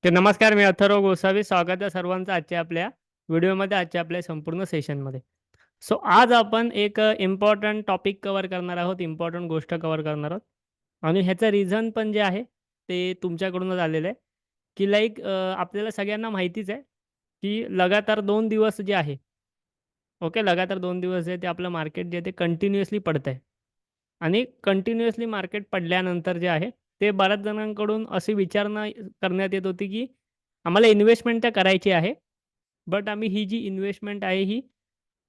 तर नमस्कार, मी अथर्व गोसावी. स्वागत आहे सर्वांचं आजच्या आपल्या व्हिडिओमध्ये, आजच्या आपल्या संपूर्ण सेशनमध्ये. सो आज आपण एक इम्पॉर्टंट टॉपिक कव्हर करणार आहोत, इम्पॉर्टंट गोष्ट कव्हर करणार आहोत. आणि ह्याचं रिझन पण जे आहे, ते तुमच्याकडूनच आलेलं आहे, की लाईक आपल्याला सगळ्यांना माहितीच आहे, की लगातार 2 दिवस जे आहे, ओके, लगातार 2 दिवस जे ते आपलं मार्केट जे आहे ते कंटिन्युअसली पडतंय. आणि कंटिन्युअसली मार्केट पडल्यानंतर जे आहे, ते बऱ्याच जणांकडून अशी विचारणा करण्यात येत होती, की आम्हाला इन्व्हेस्टमेंट तर करायची आहे. बट आम्ही ही जी इन्व्हेस्टमेंट आहे, ही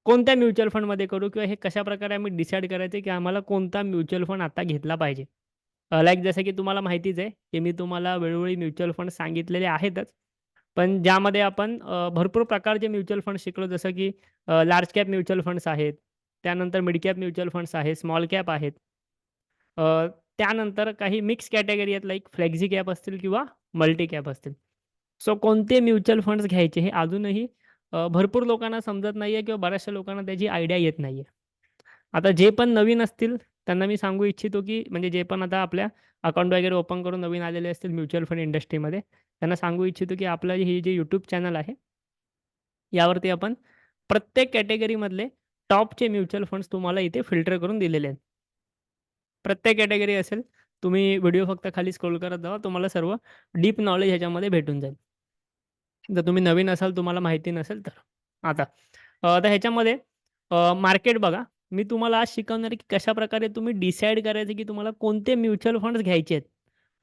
कोणत्या म्युच्युअल फंडमध्ये करू किंवा हे कशाप्रकारे आम्ही डिसाईड करायचं, की आम्हाला कोणता म्युच्युअल फंड आता घेतला पाहिजे. लाइक जसं की तुम्हाला माहितीच आहे, की मी तुम्हाला वेळोवेळी म्युच्युअल फंड सांगितलेले आहेतच. पण ज्यामध्ये आपण भरपूर प्रकारचे म्युच्युअल फंड शिकलो, जसं की लार्ज कॅप म्युच्युअल फंड्स आहेत. त्यानंतर मिड कॅप म्युच्युअल फंड्स आहेत, स्मॉल कॅप आहेत. त्यानंतर काही मिक्स कॅटेगरी आहेत, लाइक फ्लेक्सी कॅप असतील किंवा मल्टी कॅप असतील. सो कोणते म्युच्युअल फंड्स घ्यायचे हे अजूनही भरपूर लोकांना समजत नाही आहे किंवा बऱ्याचशा लोकांना त्याची आयडिया येत नाही आहे. आता जे पण नवीन असतील त्यांना मी सांगू इच्छितो, की म्हणजे जे पण आता आपल्या अकाउंट वगैरे ओपन करून नवीन आलेले असतील म्युच्युअल फंड इंडस्ट्रीमध्ये, त्यांना सांगू इच्छितो, की आपलं हे जे यूट्यूब चॅनल आहे, यावरती आपण प्रत्येक कॅटेगरीमधले टॉपचे म्युच्युअल फंड्स तुम्हाला इथे फिल्टर करून दिलेले आहेत. प्रत्येक कॅटेगरी असेल. तुम्ही व्हिडिओ फक्त खाली स्क्रोल करत जावा. तुम्हाला सर्व डीप नॉलेज ह्याच्यामध्ये भेटून जाईल. जर तुम्ही नवीन असाल, तुम्हाला माहिती नसेल तर. आता तर ह्याच्यामध्ये मार्केट बघा. मी तुम्हाला आज शिकवणार आहे, की कशाप्रकारे तुम्ही डिसाईड करायचं, की तुम्हाला कोणते म्युच्युअल फंड्स घ्यायचे आहेत.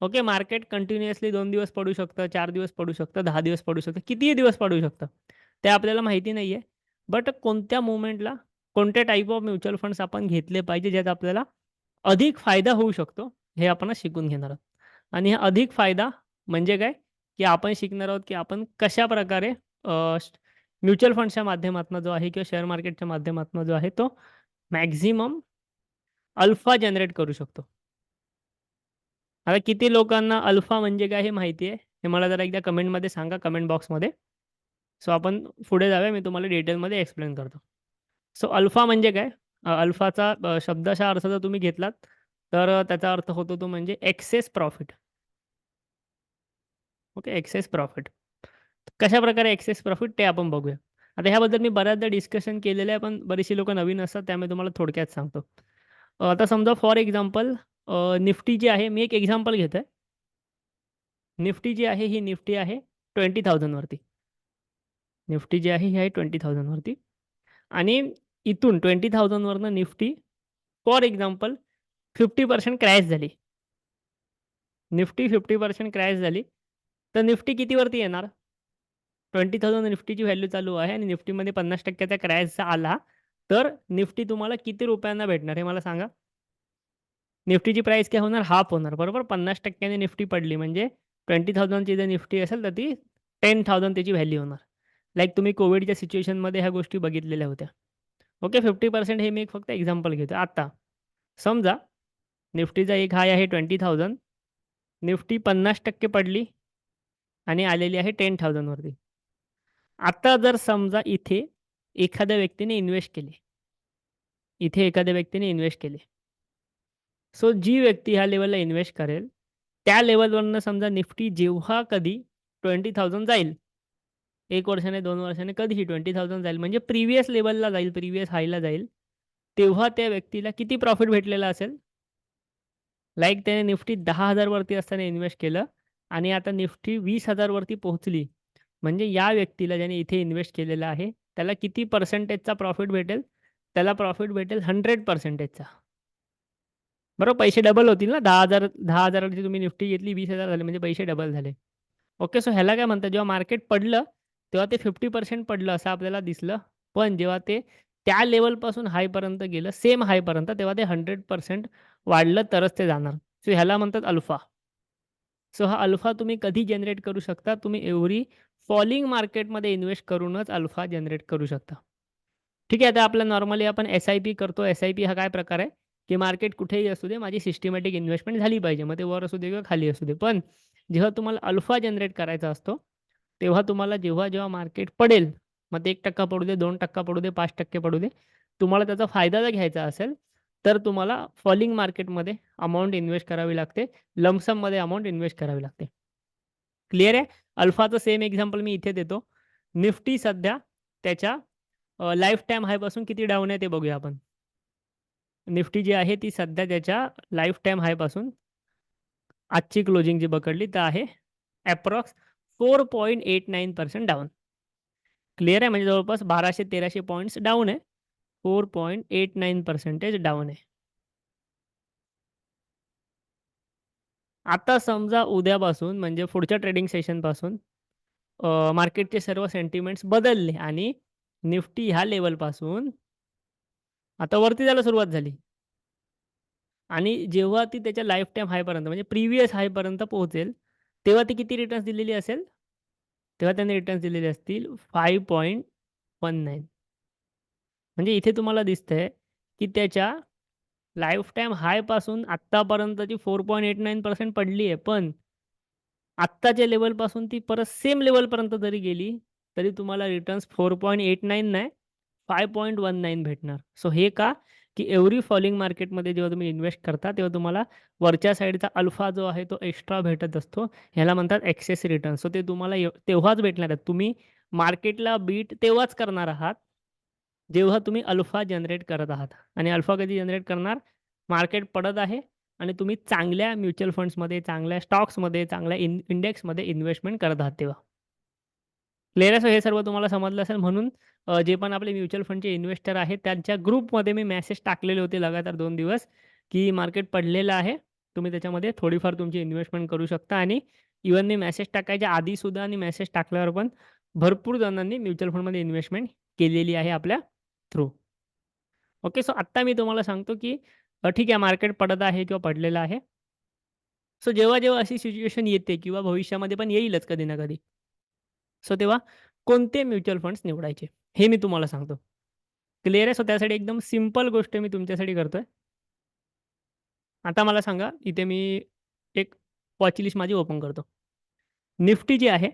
ओके. मार्केट कंटिन्युअसली 2 दिवस पडू शकतं, 4 दिवस पडू शकतं, 10 दिवस पडू शकतं, कितीही दिवस पडू शकतं. ते आपल्याला माहिती नाही आहे. बट कोणत्या मोमेंटला कोणत्या टाइप ऑफ म्युच्युअल फंड्स आपण घेतले पाहिजे, ज्यात आपल्याला अधिक फायदा होऊ शकतो, हे आपण आज शिकून घेणार आहोत. आणि हा अधिक फायदा म्हणजे काय, की आपण शिकणार आहोत, की आपण कशाप्रकारे म्युच्युअल फंड्सच्या माध्यमातून जो आहे किंवा शेअर मार्केटच्या माध्यमातून जो आहे, तो मॅक्सिमम अल्फा जनरेट करू शकतो. आता किती लोकांना अल्फा म्हणजे काय हे माहिती आहे? हे मला जरा एकदा कमेंटमध्ये सांगा, कमेंट बॉक्समध्ये. सो आपण पुढे जाऊया. मी तुम्हाला डिटेलमध्ये एक्सप्लेन करतो. सो अल्फा म्हणजे काय? अल्फाचा शब्दशः अर्थ जर तुम्ही घेतलात, तर त्याचा अर्थ होतो तो म्हणजे access profit. Okay, access profit. कशाप्रकारे एक्सेस प्रॉफिट ते आपण बघूया. आता ह्याबद्दल मी बऱ्याचदा डिस्कशन केलेलं आहे, पण बरीचशी लोकं नवीन असतात, त्यामुळे तुम्हाला थोडक्यात सांगतो. आता समजा फॉर एक्झाम्पल निफ्टी जी आहे, मी एक एक्झाम्पल घेतोय. निफ्टी जी आहे, ही निफ्टी आहे 20,000 वरती. निफ्टी जी आहे, ही आहे 20,000 वरती आणि इथून 20,000 वरनं निफ्टी फॉर एक्झाम्पल 50% क्रॅश झाली. निफ्टी 50% क्रॅश झाली, तर निफ्टी कितीवरती येणार? 20,000 निफ्टीची व्हॅल्यू चालू आहे आणि निफ्टीमध्ये 50% चा क्रॅश आला, तर निफ्टी तुम्हाला किती रुपयांना भेटणार हे मला सांगा? निफ्टीची प्राईस काय होणार? हाल्फ होणार, बरोबर? 50% ने निफ्टी पडली म्हणजे 20,000 ची जर निफ्टी असेल, तर ती 10,000 त्याची व्हॅल्यू होणार. लाइक तुम्ही कोव्हिडच्या सिच्युएशनमध्ये ह्या गोष्टी बघितलेल्या होत्या. ओके, 50% हे मी एक फक्त एक्झाम्पल घेतो. आता समजा निफ्टीचा एक हाय आहे 20,000, निफ्टी 50% पडली आणि आलेली आहे 10,000 वरती. आता जर समजा इथे एखाद्या व्यक्तीने इन्व्हेस्ट केले. इथे एखाद्या व्यक्तीने इन्व्हेस्ट केले. सो जी व्यक्ती ह्या लेव्हलला इन्व्हेस्ट करेल, त्या लेव्हलवरनं समजा निफ्टी जेव्हा कधी 20,000 जाईल, 1 वर्षाने, 2 वर्षाने कधीही 20,000 जाईल म्हणजे प्रिव्हियस लेव्हलला जाईल, प्रिव्हियस हायला जाईल, तेव्हा त्या व्यक्तीला किती प्रॉफिट भेटलेला असेल? लाइक त्याने निफ्टी 10,000 वरती असताना इन्व्हेस्ट केलं आणि आता निफ्टी 20,000 वरती पोहोचली. म्हणजे या व्यक्तीला ज्याने इथे इन्व्हेस्ट केलेलं आहे, त्याला किती पर्सेंटेजचा प्रॉफिट भेटेल? त्याला प्रॉफिट भेटेल 100%चा. बरोबर, पैसे डबल होतील ना. 10,000 ची तुम्ही निफ्टी घेतली, 20,000 झाले म्हणजे पैसे डबल झाले. ओके. सो ह्याला काय म्हणतात, जेव्हा मार्केट पडलं, तेव्हा ते 50% पडलं असं आपल्याला दिसलं. पण जेव्हा ते त्या लेव्हलपासून हायपर्यंत गेलं, सेम हायपर्यंत, तेव्हा ते 100% वाढलं तरच ते जाणार. सो ह्याला म्हणतात अल्फा. सो हा अल्फा तुम्ही कधी जनरेट करू शकता? तुम्ही एव्हरी फॉलिंग मार्केटमध्ये इन्व्हेस्ट करूनच अल्फा जनरेट करू शकता. ठीक आहे. आता आपलं नॉर्मली आपण एस-आय-पी करतो. एस-आय-पी हा काय प्रकार आहे, की मार्केट कुठेही असू दे, माझी सिस्टमॅटिक इन्व्हेस्टमेंट झाली पाहिजे. मग ते वर असू दे किंवा खाली असू दे. पण जेव्हा तुम्हाला अल्फा जनरेट करायचा असतो, तेव्हा तुम्हाला जेव्हा मार्केट पडेल, मग ते 1% पडू दे, 2% पडू दे, 5% पडू दे. तुम्हाला त्याचा फायदा जर घ्यायचा असेल, तर तुम्हाला फॉलिंग मार्केटमध्ये अमाउंट इन्व्हेस्ट करावी लागते. लंप सममध्ये अमाउंट इन्व्हेस्ट करावी लागते. क्लिअर आहे? अल्फाचं सेम एक्झाम्पल मी इथे देतो. निफ्टी सध्या त्याच्या लाईफ टाईम हायपासून किती डाऊन आहे ते बघूया आपण. निफ्टी जी आहे ती सध्या त्याच्या लाईफ टाईम हायपासून आजची क्लोजिंग जी पकडली तर आहे अप्रॉक्स 4.89% डाऊन. क्लिअर आहे, म्हणजे जवळपास 1200-1300 पॉइंट्स डाऊन आहे. 4.89% डाऊन आहे. आता समजा उद्यापासून म्हणजे पुढच्या ट्रेडिंग सेशनपासून मार्केटचे सर्व सेंटिमेंट्स बदलले आणि निफ्टी ह्या लेव्हलपासून आता वरती जायला सुरुवात झाली आणि जेव्हा ती त्याच्या लाईफ टाईम हायपर्यंत म्हणजे प्रिव्हियस हायपर्यंत पोहोचेल, तेव्हा ती किती रिटर्न्स दिलेली असेल? तेव्हा त्यांनी रिटर्न्स दिलेले असतील 5.19. म्हणजे इथे तुम्हाला दिसतंय, की त्याच्या लाईफ टाईम हायपासून आत्तापर्यंतची 4.89% पडली आहे. पण आत्ताच्या लेव्हलपासून ती परत सेम लेव्हलपर्यंत जरी गेली, तरी तुम्हाला रिटर्न्स 4.89 नाही, 5.19 भेटणार. सो हे का? की एव्हरी फॉलिंग मार्केटमध्ये जेव्हा तुम्ही इन्व्हेस्ट करता, तेव्हा तुम्हाला वरच्या साईडचा अल्फा जो आहे तो एक्स्ट्रा भेटत असतो. ह्याला म्हणतात एक्सेस रिटर्न. सो ते तुम्हाला तेव्हाच भेटणार आहेत. तुम्ही मार्केटला बीट तेव्हाच करणार आहात, जेव्हा तुम्ही अल्फा जनरेट करत आहात आणि अल्फा कधी जनरेट करणार? मार्केट पडत आहे आणि तुम्ही चांगल्या म्युच्युअल फंड्समध्ये, चांगल्या स्टॉक्समध्ये, चांगल्या इंडेक्समध्ये इन्व्हेस्टमेंट करत आहात तेव्हा. क्लिअर आहे? सो हे सर्व तुम्हाला समजलं असेल म्हणून जे पण आपले म्युच्युअल फंडचे इन्व्हेस्टर आहेत, त्यांच्या ग्रुपमध्ये मी मेसेज टाकलेले होते लगातार 2 दिवस, की मार्केट पडलेलं आहे. तुम्ही त्याच्यामध्ये थोडीफार तुमची इन्व्हेस्टमेंट करू शकता आणि इव्हन मी मेसेज टाकायच्या आधीसुद्धा आणि मेसेज टाकल्यावर पण भरपूर जणांनी म्युच्युअल फंडमध्ये इन्व्हेस्टमेंट केलेली आहे आपल्या थ्रू. ओके. सो आत्ता मी तुम्हाला सांगतो, की ठीक आहे मार्केट पडत आहे किंवा पडलेलं आहे. सो जेव्हा अशी सिच्युएशन येते किंवा भविष्यामध्ये पण येईलच कधी ना कधी. सो तेव्हा कोणते म्युच्युअल फंड्स निवडायचे हे मी तुम्हाला सांगतो. क्लिअर आहे? सो त्यासाठी एकदम सिंपल गोष्ट मी तुमच्यासाठी करतोय. आता मला सांगा, इथे मी एक वॉच लिस्ट माझी ओपन करतो. निफ्टी जी आहे,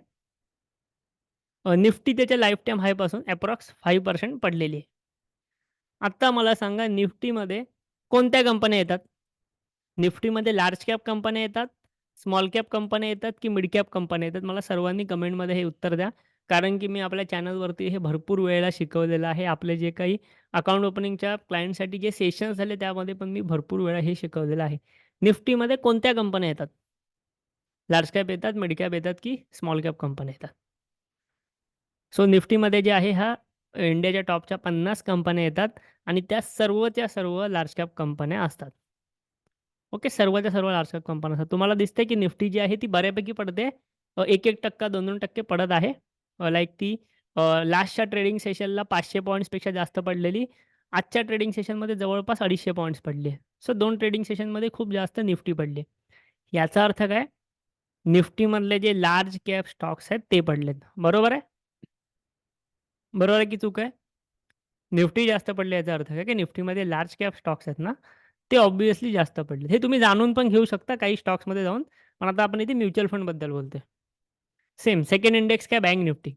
निफ्टी त्याच्या लाईफटाईम हायपासून अप्रॉक्स 5% पडलेली आहे. आत्ता मला सांगा निफ्टीमध्ये कोणत्या कंपन्या येतात? निफ्टीमध्ये लार्ज कॅप कंपन्या येतात, स्मॉल कॅप कंपन्या येतात, की मिड कॅप कंपन्या येतात? मला सर्वांनी कमेंटमध्ये हे उत्तर द्या. कारण की मी आपल्या चॅनलवरती हे भरपूर वेळेला शिकवलेलं आहे. आपले जे काही अकाउंट ओपनिंगच्या क्लायंटसाठी जे सेशन्स झाले त्यामध्ये पण मी भरपूर वेळा हे शिकवलेलं आहे. निफ्टीमध्ये कोणत्या कंपन्या येतात? लार्ज कॅप येतात, मिड कॅप येतात, की स्मॉल कॅप कंपन्या येतात? सो निफ्टीमध्ये जे आहे हा इंडियाच्या टॉपच्या 50 कंपन्या येतात आणि त्या सर्वच्या सर्व लार्ज कॅप कंपन्या असतात. ओके. सर्वच्या सर्व लार्ज कॅप कंपन्या असतात. तुम्हाला दिसतंय की निफ्टी जी आहे ती बऱ्यापैकी पडते. 1-1% 2-2% पडत आहे. लाइक ती लास्टच्या ट्रेडिंग सेशनला 500 पॉइंट्सपेक्षा जास्त पडलेली. आजच्या ट्रेडिंग सेशनमध्ये जवळपास 250 पॉइंट्स पडले. सो 2 ट्रेडिंग सेशनमध्ये खूप जास्त निफ्टी पडली. याचा अर्थ काय? निफ्टीमधले जे लार्ज कॅप स्टॉक्स आहेत ते पडलेत. बरोबर आहे? बरोबर आहे की चूक आहे? निफ्टी जास्त पडले याचा अर्थ काय, की निफ्टीमध्ये लार्ज कॅप स्टॉक्स आहेत ना, ते ऑब्व्हियसली जास्त पडले. हे तुम्ही जाणून पण घेऊ शकता काही स्टॉक्समध्ये जाऊन. पण आता आपण इथे म्युच्युअल फंडबद्दल बोलतोय. सेम सेकंड इंडेक्स काय बँक निफ्टी.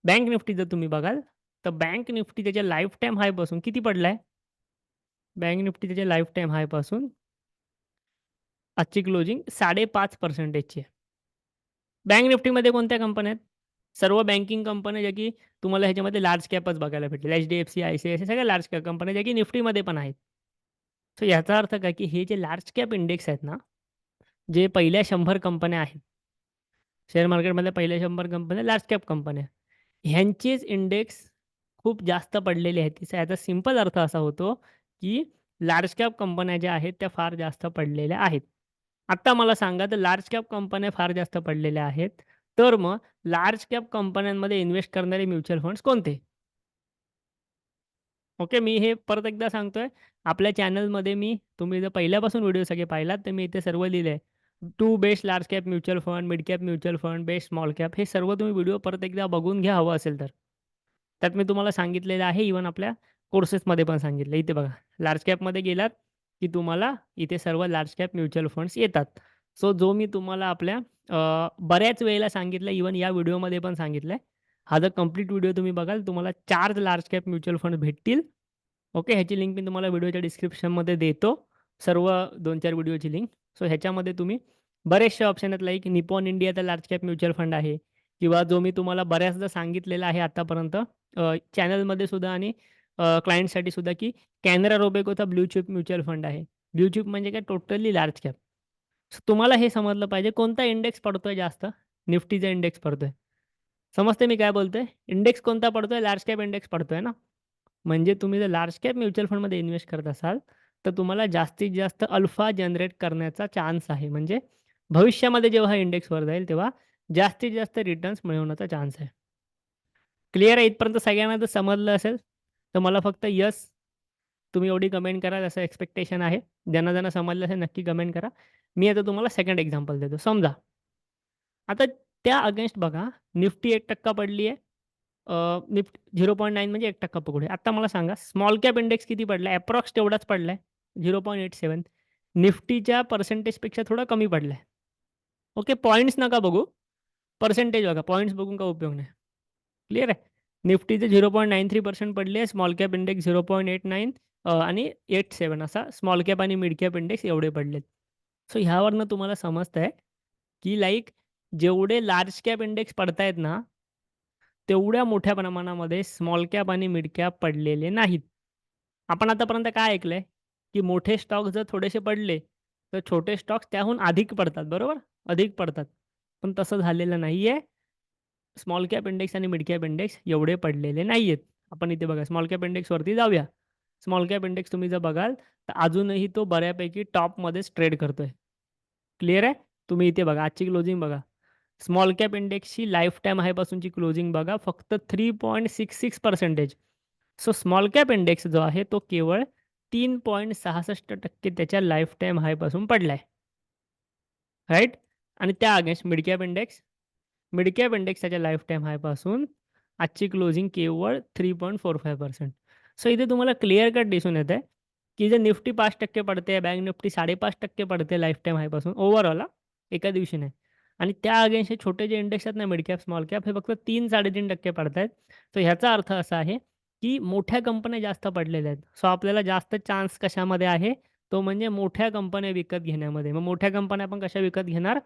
बँक निफ्टी जर तुम्ही बघाल, तर बँक निफ्टी त्याच्या लाईफ टाईम हायपासून किती पडलाय? बँक निफ्टी त्याच्या लाईफ टाईम हायपासून आजची क्लोजिंग 5.5% ची आहे. बँक निफ्टीमध्ये कोणत्या कंपन्या आहेत? सर्व बँकिंग कंपन्या ज्या की तुम्हाला ह्याच्यामध्ये लार्ज कॅपच बघायला भेटतील. एच-डी-एफ-सी, आय-सी-आय-सी सगळ्या लार्ज कॅप कंपन्या ज्या की निफ्टीमध्ये पण आहेत. सो याचा अर्थ काय, की हे जे लार्ज कॅप इंडेक्स आहेत ना, जे पहिल्या 100 कंपन्या आहेत, शेअर मार्केटमधल्या पहिल्या 100 कंपन्या लार्ज कॅप कंपन्या, ह्यांचेच इंडेक्स खूप जास्त पडलेले आहेत. याचा सिंपल अर्थ असा होतो, की लार्ज कॅप कंपन्या ज्या आहेत, त्या फार जास्त पडलेल्या आहेत. आत्ता मला सांगा, तर लार्ज कॅप कंपन्या फार जास्त पडलेल्या आहेत, तर मग लार्ज कॅप कंपन्यांमध्ये इन्व्हेस्ट करणारे म्युच्युअल फंड्स कोणते? ओके. मी हे परत एकदा सांगतोय. आपल्या चॅनलमध्ये मी तुम्ही जर पहिल्यापासून व्हिडिओ सगळे पाहिलात, तर मी इथे सर्व लिहिलं आहे. 2 best large cap mutual fund, mid cap mutual fund, best small cap हे सर्व तुम्ही व्हिडिओ परत एकदा बघून घ्या हवं असेल तर. त्यात मी तुम्हाला सांगितलेलं आहे. इव्हन आपल्या कोर्सेसमध्ये पण सांगितलं. इथे बघा लार्ज कॅपमध्ये गेलात, की तुम्हाला इथे सर्व लार्ज कॅप म्युच्युअल फंड्स येतात. सो जो मी तुम्हाला आपल्या बऱ्याच वेळेला सांगितलं, इव्हन या व्हिडिओमध्ये पण सांगितलंय. हा जर कंप्लीट व्हिडिओ तुम्ही बघाल, तुम्हाला 4 लार्ज कॅप म्युच्युअल फंड भेटतील. ओके. ह्याची लिंक मी तुम्हाला व्हिडिओच्या डिस्क्रिप्शनमध्ये देतो. सर्व 2-4 व्हिडिओची लिंक. सो ह्याच्यामध्ये तुम्ही बरेचसे ऑप्शन आहेत लाईक निपॉन इंडियाचा लार्ज कॅप म्युच्युअल फंड आहे किंवा जो मी तुम्हाला बऱ्याचदा सांगितलेला आहे आतापर्यंत चॅनलमध्ये सुद्धा आणि क्लायंटसाठी सुद्धा की कॅनरा रोबेकोचा ब्लू चिप म्युच्युअल फंड आहे. ब्लू चिप म्हणजे काय टोटली लार्ज कॅप. तुम्हाला हे समजलं पाहिजे कोणता इंडेक्स पडतोय जास्त? निफ्टीचा इंडेक्स पडतोय. समजतंय मी काय बोलतोय? इंडेक्स कोणता पडतोय? लार्ज कॅप इंडेक्स पडतोय ना. म्हणजे तुम्ही जर लार्ज कॅप म्युच्युअल फंडमध्ये इन्व्हेस्ट करत असाल, तर तुम्हाला जास्तीत जास्त अल्फा जनरेट करण्याचा चान्स आहे. म्हणजे भविष्यामध्ये जेव्हा हा इंडेक्स वर जाईल, तेव्हा जास्तीत जास्त रिटर्न्स मिळवण्याचा चान्स आहे. क्लिअर आहे इथपर्यंत सगळ्यांना जर समजलं असेल, तर मला फक्त येस तुम्ही एवढी कमेंट करा असं एक्स्पेक्टेशन आहे. ज्यांना समजलं असेल नक्की कमेंट करा. मी आता तुम्हाला सेकंड एक्झाम्पल देतो. समजा आता त्या अगेन्स्ट बघा निफ्टी 1% पडली आहे. निफ्टी 0.9 म्हणजे 1% पकडूया. आता मला सांगा स्मॉल कॅप इंडेक्स किती पडलाय? अप्रॉक्स तेवढाच पडलाय 0.87. निफ्टीच्या पर्सेंटेजपेक्षा थोडा कमी पडलाय. ओके पॉइंट्स नका बघू. पर्सेंटेज बघा. पॉइंट्स बघून काही उपयोग नाही. क्लिअर आहे? निफ्टीचे 0.93% पडले आहे. स्मॉल कॅप इंडेक्स 0.89 आणि 87 असा स्मॉल कॅप आणि मिड कॅप इंडेक्स एवढे पडलेत. सो ह्यावरनं तुम्हाला समजतंय, की लाइक जेवढे लार्ज कॅप इंडेक्स पडतायत ना, तेवढ्या मोठ्या प्रमाणामध्ये स्मॉल कॅप आणि मिड कॅप पडलेले नाहीत. आपण आतापर्यंत काय ऐकलंय, की मोठे स्टॉक जर थोडेसे पडले, तर छोटे स्टॉक्स त्याहून अधिक पडतात, बरोबर? अधिक पडतात. पण तसं झालेलं नाहीये. स्मॉल कॅप इंडेक्स आणि मिड कॅप इंडेक्स एवढे पडलेले नाहीयेत. आपण इथे बघा स्मॉल कॅप इंडेक्सवरती जाऊया. स्मॉल कॅप इंडेक्स तुम्ही जर बघाल, तर अजूनही तो बऱ्यापैकी टॉपमध्येच ट्रेड करतोय. क्लिअर आहे? तुम्ही इथे बघा आजची क्लोजिंग बघा. स्मॉल कॅप इंडेक्सची लाईफटाईम हायपासूनची क्लोजिंग बघा फक्त 3.66%. सो स्मॉल कॅप इंडेक्स जो आहे तो केवळ 3.66% त्याच्या लाईफटाईम हायपासून पडलाय. राइट? आणि त्या against mid cap index mid cap index त्याच्या लाईफटाईम हायपासून आजची क्लोजिंग केवळ 3.45%. सो इथे तुम्हाला क्लिअर कट दिसून येतंय, की जर निफ्टी 5% पडते, बँक निफ्टी 5.5% पडते लाईफटाईम हायपासून ओव्हरऑल एका दिवशी नाही. आणि त्या अगेन्स्ट हे छोटे जे इंडेक्स आहेत ना मिड कॅप, स्मॉल कॅप हे फक्त 3-3.5% पडतायत. तर ह्याचा अर्थ असा आहे, की मोठ्या कंपन्या जास्त पडलेल्या आहेत. सो आपल्याला जास्त चान्स कशामध्ये आहे? तो म्हणजे मोठ्या कंपन्या विकत घेण्यामध्ये. मग मोठ्या कंपन्या आपण कशा विकत घेणार?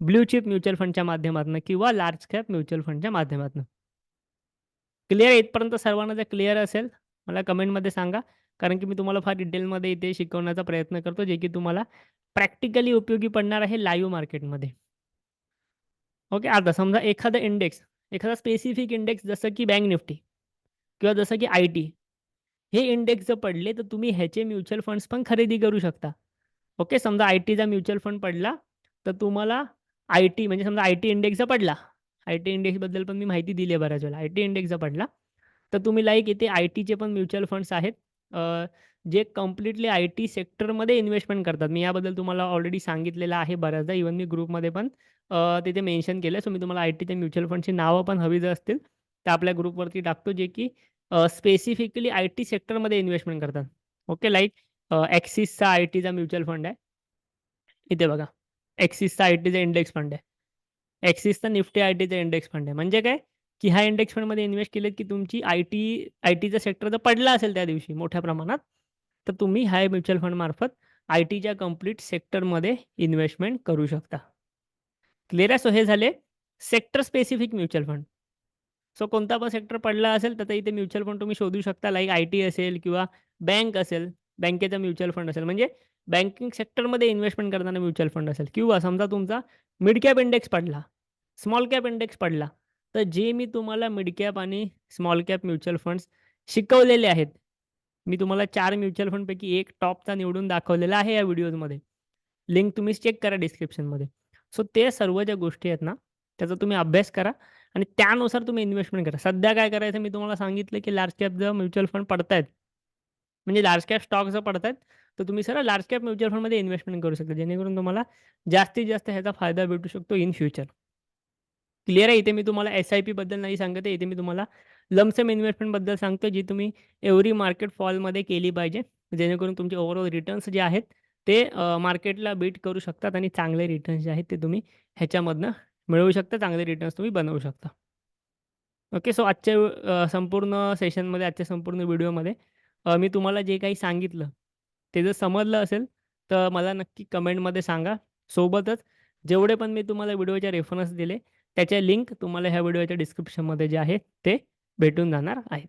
ब्लू चिप म्युच्युअल फंडच्या माध्यमातून किंवा लार्ज कॅप म्युच्युअल फंडच्या माध्यमातून. क्लिअर आहे इथपर्यंत सर्वांना जर क्लिअर असेल, मला कमेंटमध्ये सांगा. कारण की मी तुम्हाला फार डिटेलमध्ये इथे शिकवण्याचा प्रयत्न करतो, जे की तुम्हाला प्रॅक्टिकली उपयोगी पडणार आहे लाईव्ह मार्केटमध्ये. ओके. आता समजा एखादा स्पेसिफिक इंडेक्स जसं की बँक निफ्टी किंवा जसं की आय-टी हे इंडेक्स जर पडले, तर तुम्ही ह्याचे म्युच्युअल फंड्स पण खरेदी करू शकता. ओके. समजा आय-टीचा म्युच्युअल फंड पडला, तर तुम्हाला आय-टी म्हणजे समजा आय-टी इंडेक्स जर पडला, आय-टी इंडेक्सबद्दल पण मी माहिती दिली आहे बऱ्याच वेळेला. आय-टी इंडेक्स जर पडला, तर तुम्ही लाइक इथे आय-टीचे पण म्युच्युअल फंड्स आहेत. जे कंप्लीटली आय-टी सेक्टरमध्ये इन्व्हेस्टमेंट करतात. मी याबद्दल तुम्हाला ऑलरेडी सांगितलेलं आहे बऱ्याचदा. इव्हन मी ग्रुपमध्ये पण तिथे मेन्शन केलं. सो मी तुम्हाला आय-टीच्या म्युच्युअल फंडची नावं पण हवी जर असतील, तर आपल्या ग्रुपवरती टाकतो, जे की स्पेसिफिकली आय-टी सेक्टरमध्ये इन्व्हेस्टमेंट करतात. ओके. लाइक ॲक्सिसचा आय-टीचा म्युच्युअल फंड आहे. इथे बघा. ॲक्सिसचा आय-टीचा इंडेक्स फंड आहे. ॲक्सिसचा निफ्टी आय-टीचा इंडेक्स फंड आहे. म्हणजे काय, की ह्या इंडेक्स फंडमध्ये इन्व्हेस्ट केलेत, की तुमची आय-टीचा सेक्टर जर पडला असेल त्या दिवशी मोठ्या प्रमाणात, तर तुम्ही ह्या म्युच्युअल फंडमार्फत आय-टीच्या कंप्लीट सेक्टरमध्ये इन्व्हेस्टमेंट करू शकता. क्लिअर आहे? सो हे झाले sector specific mutual fund. So कोणता पण सेक्टर पडला असेल, तर इथे म्युच्युअल फंड तुम्ही शोधू शकता. लाइक आय-टी असेल किंवा बँक असेल, बँकेचा म्युच्युअल फंड असेल. म्हणजे बँकिंग सेक्टरमध्ये इन्व्हेस्टमेंट करणारा म्युच्युअल फंड असेल किंवा समजा तुमचा मिड कॅप इंडेक्स पडला, स्मॉल कॅप इंडेक्स पडला, तर जे मी तुम्हाला मिड कॅप आणि स्मॉल कॅप म्युच्युअल फंड्स शिकवलेले आहेत. मी तुम्हाला 4 म्युच्युअल फंडपैकी एक टॉपचा निवडून दाखवलेला आहे या व्हिडिओमध्ये. लिंक तुम्ही चेक करा डिस्क्रिप्शनमध्ये. सो ते सर्व ज्या गोष्टी आहेत ना, त्याचा तुम्ही अभ्यास करा आणि त्यानुसार तुम्ही इन्व्हेस्टमेंट करा. सध्या काय करायचं मी तुम्हाला सांगितलं, की लार्ज कॅप जर म्युच्युअल फंड पडतायत, म्हणजे लार्ज कॅप स्टॉक जर पडतायत, तर तुम्ही सरळ लार्ज कॅप म्युच्युअल फंडमध्ये इन्व्हेस्टमेंट करू शकता. जेणेकरून तुम्हाला जास्तीत जास्त ह्याचा फायदा भेटू शकतो इन फ्युचर. क्लिअर आहे. इथे मी तुम्हाला एस-आय-पीबद्दल नाही सांगत आहे. इथे मी तुम्हाला लमसम इन्व्हेस्टमेंटबद्दल सांगतो, जी तुम्ही एव्हरी मार्केट फॉलमध्ये केली पाहिजे. जेणेकरून तुमचे ओव्हरऑल रिटर्न्स जे आहेत, ते मार्केटला बीट करू शकतात आणि चांगले रिटर्न्स जे आहेत, ते तुम्ही ह्याच्यामधनं मिळवू शकता. चांगले रिटर्न्स तुम्ही बनवू शकता. ओके. सो आजच्या संपूर्ण सेशनमध्ये, आजच्या संपूर्ण व्हिडिओमध्ये मी तुम्हाला जे काही सांगितलं, ते जर समजलं असेल, तर मला नक्की कमेंटमध्ये सांगा. सोबतच जेवढे पण मी तुम्हाला व्हिडिओचे रेफरन्स दिले, त्याच्या लिंक तुम्हाला ह्या व्हिडिओच्या डिस्क्रिप्शनमध्ये जे आहे ते भेटून जाणार आहेत.